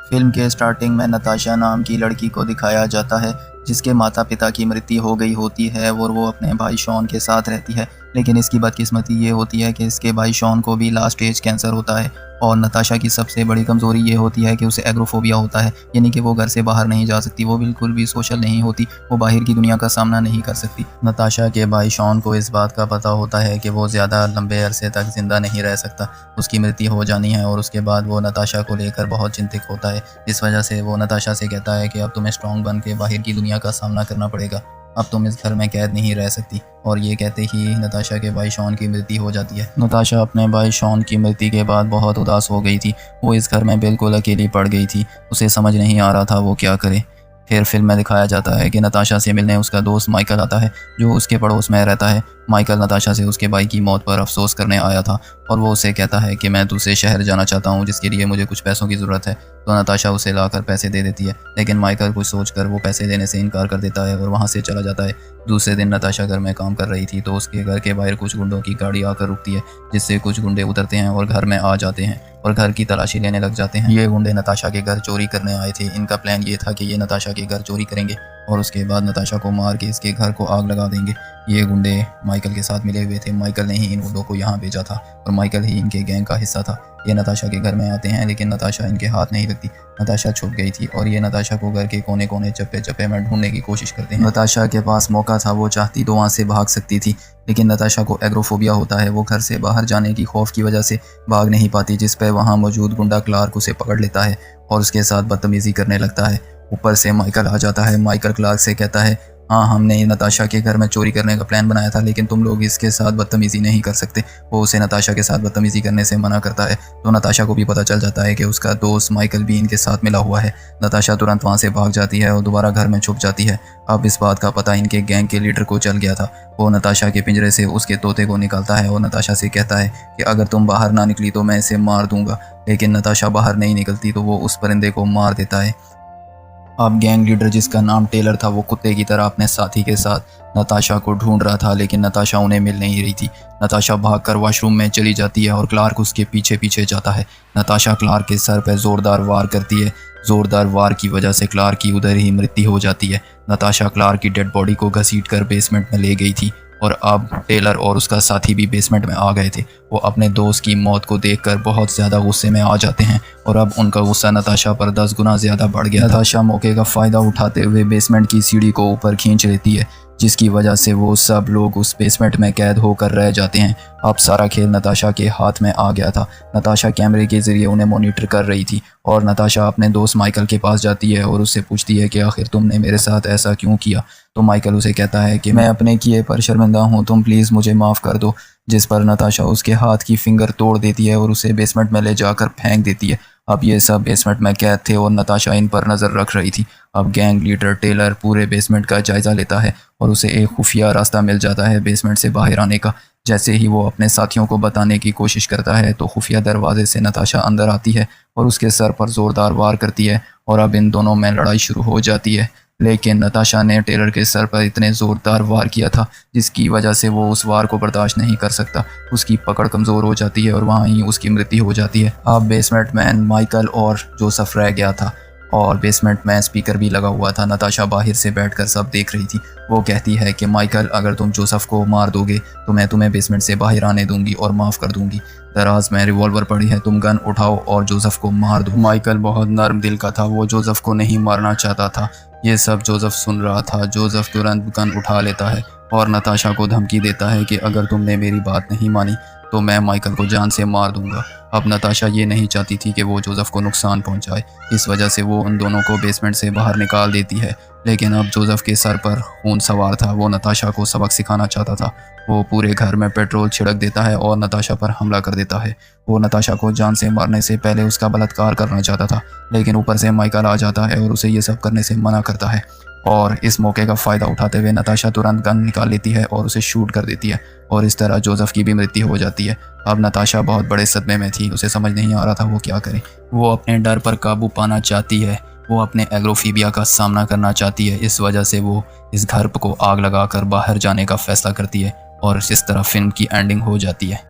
Film के starting में नताशा नाम की लड़की को दिखाया जाता है जिसके माता पिता की मृत्यु हो गई होती है और वो अपने भाई शॉन के साथ रहती है। लेकिन इसकी बदकिस्मती ये होती है कि इसके भाई शॉन को भी लास्ट स्टेज कैंसर होता है और नताशा की सबसे बड़ी कमज़ोरी ये होती है कि उसे एग्रोफोबिया होता है, यानी कि वो घर से बाहर नहीं जा सकती, वो बिल्कुल भी सोशल नहीं होती, वो बाहर की दुनिया का सामना नहीं कर सकती। नताशा के भाई शॉन को इस बात का पता होता है कि वो ज़्यादा लंबे अरसे तक ज़िंदा नहीं रह सकता, उसकी मृत्यु हो जानी है और उसके बाद वो नताशा को लेकर बहुत चिंतित होता है। इस वजह से वो नताशा से कहता है कि अब तुम्हें स्ट्रॉन्ग बन के बाहर की दुनिया का सामना करना पड़ेगा, अब तुम इस घर में कैद नहीं रह सकती। और ये कहते ही नताशा के भाई शॉन की मृत्यु हो जाती है। नताशा अपने भाई शॉन की मृत्यु के बाद बहुत उदास हो गई थी, वो इस घर में बिल्कुल अकेली पड़ गई थी, उसे समझ नहीं आ रहा था वो क्या करे। फिर फिल्म में दिखाया जाता है कि नताशा से मिलने उसका दोस्त माइकल आता है जो उसके पड़ोस में रहता है। माइकल नताशा से उसके भाई की मौत पर अफसोस करने आया था और वो उसे कहता है कि मैं दूसरे शहर जाना चाहता हूँ जिसके लिए मुझे कुछ पैसों की ज़रूरत है। तो नताशा उसे लाकर पैसे दे देती है, लेकिन माइकल कुछ सोचकर वो पैसे देने से इनकार कर देता है और वहाँ से चला जाता है। दूसरे दिन नताशा घर में काम कर रही थी तो उसके घर के बाहर कुछ गुंडों की गाड़ी आकर रुकती है, जिससे कुछ गुंडे उतरते हैं और घर में आ जाते हैं और घर की तलाशी लेने लग जाते हैं। ये गुंडे नताशा के घर चोरी करने आए थे। इनका प्लान ये था कि ये नताशा के घर चोरी करेंगे और उसके बाद नताशा को मार के इसके घर को आग लगा देंगे। ये गुंडे माइकल के साथ मिले हुए थे, माइकल ने ही इन गुंडों को यहाँ भेजा था और माइकल ही इनके गैंग का हिस्सा था। ये नताशा के घर में आते हैं लेकिन नताशा इनके हाथ नहीं लगती, नताशा छुप गई थी और ये नताशा को घर के कोने कोने चप्पे चप्पे में ढूंढने की कोशिश करते हैं। नताशा के पास मौका था, वो चाहती तो वहाँ से भाग सकती थी, लेकिन नताशा को एग्रोफोबिया होता है, वो घर से बाहर जाने की खौफ की वजह से भाग नहीं पाती, जिस पर वहाँ मौजूद गुंडा क्लार्क उसे पकड़ लेता है और उसके साथ बदतमीजी करने लगता है। ऊपर से माइकल आ जाता है। माइकल क्लार्क से कहता है, हाँ हमने नताशा के घर में चोरी करने का प्लान बनाया था, लेकिन तुम लोग इसके साथ बदतमीजी नहीं कर सकते। वो उसे नताशा के साथ बदतमीजी करने से मना करता है। तो नताशा को भी पता चल जाता है कि उसका दोस्त माइकल भी इनके साथ मिला हुआ है। नताशा तुरंत वहाँ से भाग जाती है और दोबारा घर में छुप जाती है। अब इस बात का पता इनके गैंग के लीडर को चल गया था। वो नताशा के पिंजरे से उसके तोते को निकालता है और नताशा से कहता है कि अगर तुम बाहर ना निकली तो मैं इसे मार दूंगा, लेकिन नताशा बाहर नहीं निकलती तो वो उस परिंदे को मार देता है। अब गैंग लीडर जिसका नाम टेलर था वो कुत्ते की तरह अपने साथी के साथ नताशा को ढूंढ रहा था, लेकिन नताशा उन्हें मिल नहीं रही थी। नताशा भागकर वॉशरूम में चली जाती है और क्लार्क उसके पीछे पीछे जाता है। नताशा क्लार्क के सर पर ज़ोरदार वार करती है। ज़ोरदार वार की वजह से क्लार्क की उधर ही मृत्यु हो जाती है। नताशा क्लार्क की डेड बॉडी को घसीटकर बेसमेंट में ले गई थी और अब टेलर और उसका साथी भी बेसमेंट में आ गए थे। वो अपने दोस्त की मौत को देखकर बहुत ज़्यादा गुस्से में आ जाते हैं और अब उनका गुस्सा नताशा पर 10 गुना ज़्यादा बढ़ गया। नताशा मौके का फ़ायदा उठाते हुए बेसमेंट की सीढ़ी को ऊपर खींच लेती है, जिसकी वजह से वो सब लोग उस बेसमेंट में कैद होकर रह जाते हैं। अब सारा खेल नताशा के हाथ में आ गया था। नताशा कैमरे के ज़रिए उन्हें मॉनिटर कर रही थी और नताशा अपने दोस्त माइकल के पास जाती है और उससे पूछती है कि आखिर तुमने मेरे साथ ऐसा क्यों किया। तो माइकल उसे कहता है कि मैं अपने किए पर शर्मिंदा हूँ, तुम प्लीज़ मुझे माफ़ कर दो। जिस पर नताशा उसके हाथ की फिंगर तोड़ देती है और उसे बेसमेंट में ले जाकर फेंक देती है। अब ये सब बेसमेंट में कैद थे और नताशा इन पर नज़र रख रही थी। अब गैंग लीडर टेलर पूरे बेसमेंट का जायज़ा लेता है और उसे एक खुफिया रास्ता मिल जाता है बेसमेंट से बाहर आने का। जैसे ही वो अपने साथियों को बताने की कोशिश करता है तो खुफिया दरवाजे से नताशा अंदर आती है और उसके सर पर ज़ोरदार वार करती है और अब इन दोनों में लड़ाई शुरू हो जाती है। लेकिन नताशा ने टेलर के सर पर इतने ज़ोरदार वार किया था जिसकी वजह से वो उस वार को बर्दाश्त नहीं कर सकता। उसकी पकड़ कमज़ोर हो जाती है और वहाँ ही उसकी मृत्यु हो जाती है। अब बेसमेंट में माइकल और जोसेफ रह गया था और बेसमेंट में स्पीकर भी लगा हुआ था। नताशा बाहर से बैठकर सब देख रही थी। वो कहती है कि माइकल, अगर तुम जोसेफ को मार दोगे तो मैं तुम्हें बेसमेंट से बाहर आने दूंगी और माफ़ कर दूंगी। दराज में रिवॉल्वर पड़ी है, तुम गन उठाओ और जोसेफ को मार दो। माइकल बहुत नर्म दिल का था, वो जोसेफ को नहीं मारना चाहता था। ये सब जोसेफ सुन रहा था। जोसेफ तुरंत गन उठा लेता है और नताशा को धमकी देता है कि अगर तुमने मेरी बात नहीं मानी तो मैं माइकल को जान से मार दूंगा। अब नताशा ये नहीं चाहती थी कि वो जोसेफ को नुकसान पहुंचाए, इस वजह से वो उन दोनों को बेसमेंट से बाहर निकाल देती है। लेकिन अब जोसेफ के सर पर खून सवार था, वो नताशा को सबक सिखाना चाहता था। वो पूरे घर में पेट्रोल छिड़क देता है और नताशा पर हमला कर देता है। वो नताशा को जान से मारने से पहले उसका बलात्कार करना चाहता था, लेकिन ऊपर से माइकल आ जाता है और उसे ये सब करने से मना करता है। और इस मौके का फ़ायदा उठाते हुए नताशा तुरंत गन निकाल लेती है और उसे शूट कर देती है और इस तरह जोसेफ की भी मृत्यु हो जाती है। अब नताशा बहुत बड़े सदमे में थी, उसे समझ नहीं आ रहा था वो क्या करे। वो अपने डर पर काबू पाना चाहती है, वो अपने एग्रोफोबिया का सामना करना चाहती है। इस वजह से वो इस घर को आग लगाकर बाहर जाने का फैसला करती है और इस तरह फिल्म की एंडिंग हो जाती है।